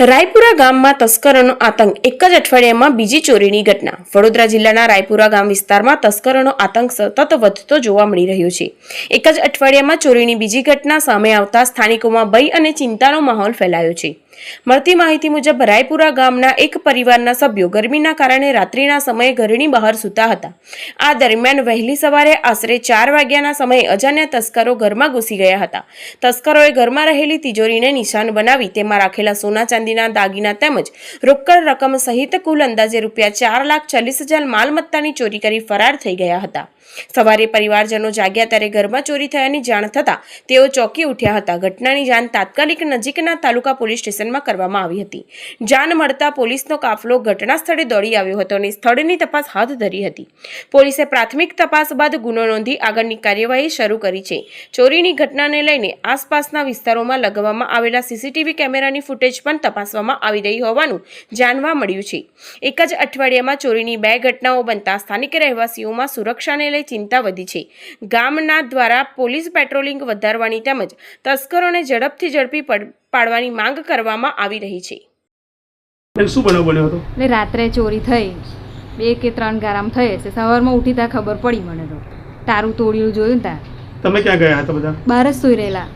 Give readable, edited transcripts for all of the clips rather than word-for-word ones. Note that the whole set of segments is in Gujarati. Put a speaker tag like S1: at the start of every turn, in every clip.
S1: રાયપુરા ગામમાં તસ્કરોનો આતંક એક જ અઠવાડિયામાં બીજી ચોરીની ઘટના. વડોદરા જિલ્લાના રાયપુરા ગામ વિસ્તારમાં તસ્કરોનો આતંક સતત વધતો જોવા મળી રહ્યો છે. એક જ અઠવાડિયામાં ચોરીની બીજી ઘટના સામે આવતા સ્થાનિકોમાં ભય અને ચિંતાનો માહોલ ફેલાયો છે. મળતી માહિતી મુજબ રાયપુરા ગામના એક પરિવારના સભ્યો ગરમીના કારણે રાત્રિના સમયે ઘરની બહાર સૂતા હતા. આ દરમિયાન વહેલી સવારે આશરે 4 વાગ્યાના સમયે અજાણ્યા તસ્કરો ઘરમાં ઘૂસી ગયા હતા. તસ્કરોએ ઘરમાં રહેલી તિજોરીને નિશાન બનાવી તેમાં રાખેલા સોના ચાંદીના દાગીના તેમજ રોકડ રકમ સહિત કુલ અંદાજે ₹4,40,000 માલમત્તાની ચોરી કરી ફરાર થઈ ગયા હતા. સવારે પરિવારજનો જાગ્યા ત્યારે ઘરમાં ચોરી થયાની જાણ થતાં તેઓ ચોંકી ઉઠ્યા હતા. ઘટનાની જાણ તાત્કાલિક નજીકના તાલુકા પોલીસ સ્ટેશનમાં કરવામાં આવી હતી. જાણ મળતા પોલીસનો કાફલો ઘટના સ્થળે દોડી આવ્યો હતો અને સ્થળની તપાસ હાથ ધરી હતી. પોલીસે પ્રાથમિક તપાસ બાદ ગુનો નોંધી આગળની કાર્યવાહી શરૂ કરી છે. ચોરીની ઘટનાને લઈને આસપાસના વિસ્તારોમાં લગાવવામાં આવેલા સીસીટીવી કેમેરાની ફૂટેજ પણ તપાસવામાં આવી રહી હોવાનું જાણવા મળ્યું છે. એક જ અઠવાડિયામાં ચોરીની 2 ઘટનાઓ બનતા સ્થાનિક રહેવાસીઓમાં સુરક્ષાને લઈ ચિંતા વધી છે. ગામના દ્વારા પોલીસ પેટ્રોલિંગ વધારવાની તેમજ તસ્કરોને ઝડપથી ઝડપી પાડવાની માંગ કરવામાં આવી રહી છે.
S2: શું બનાવ બન્યો હતો?
S3: એટલે રાત્રે ચોરી થઈ 2 કે 3 ગારામ થઈ હશે. સવારમાં ઉઠી ત્યાં ખબર પડી મને તો તારું તોડ્યું જોયું ત્યાં.
S2: તમે ક્યાં ગયા હતા? બધા
S3: બહાર જ સૂઈ રહેલા,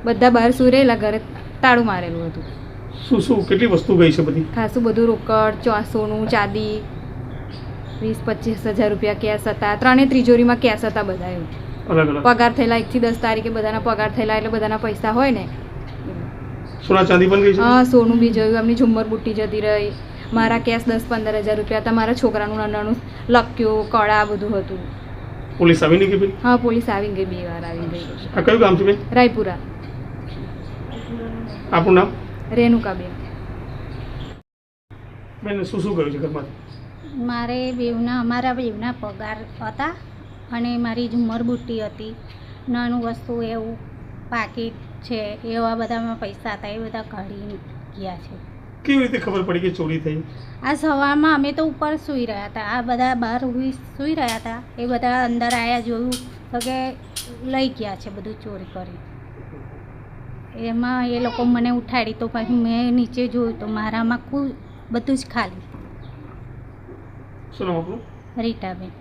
S3: બધા બહાર સૂઈ રહેલા, ઘરે તાળું મારેલું હતું.
S2: શું કેટલી વસ્તુ ગઈ છે? બધી
S3: ખાસું બધું રોકડ, સોનું, ચાંદી, 20-25 હજાર રૂપિયા કેશ હતા. 3 તિજોરીમાં કેશ હતા બધા. એવું
S2: અલગ અલગ
S3: પગાર થયેલા 1 થી 10 તારીખે બધાના પગાર થયેલા એટલે બધાના પૈસા હોય ને.
S2: સોના ચાંદી પણ ગઈ છે?
S3: હા, સોનું બી જોયું. એમની ઝુમ્મર બુટ્ટી જતી રહી. મારા કેશ 10-15 હજાર રૂપિયા હતા. મારા છોકરાનું નાનું લક્યો, કડા બધું હતું.
S2: પોલીસ આવી નહીં ગઈ?
S3: હા, પોલીસ આવી ગઈ, 2 વાર આવી ગઈ.
S2: આ કયું ગામ છે બેન?
S3: રાયપુરા.
S2: આપનું નામ?
S3: રેણુકાબેન.
S2: બેન શું કર્યું છે ઘરમાં?
S4: અમારા બેવના પગાર હતા અને મારી ઝુમ્મર બુટ્ટી હતી, નાનું વસ્તુ એવું પાકીટ છે, એવા બધામાં પૈસા હતા, એ બધા કાઢી ગયા છે.
S2: કેવી રીતે ખબર પડી કે ચોરી થઈ?
S4: આ સવારમાં અમે તો ઉપર સૂઈ રહ્યા હતા, આ બધા બહાર સૂઈ રહ્યા હતા, એ બધા અંદર આવ્યા, જોયું તો કે લઈ ગયા છે બધું ચોરી કરી. એમાં એ લોકો મને ઉઠાડી તો પછી મેં નીચે જોયું તો મારામાં બધું જ ખાલી.
S2: શું નામ આપણું?
S4: રીટાબેન.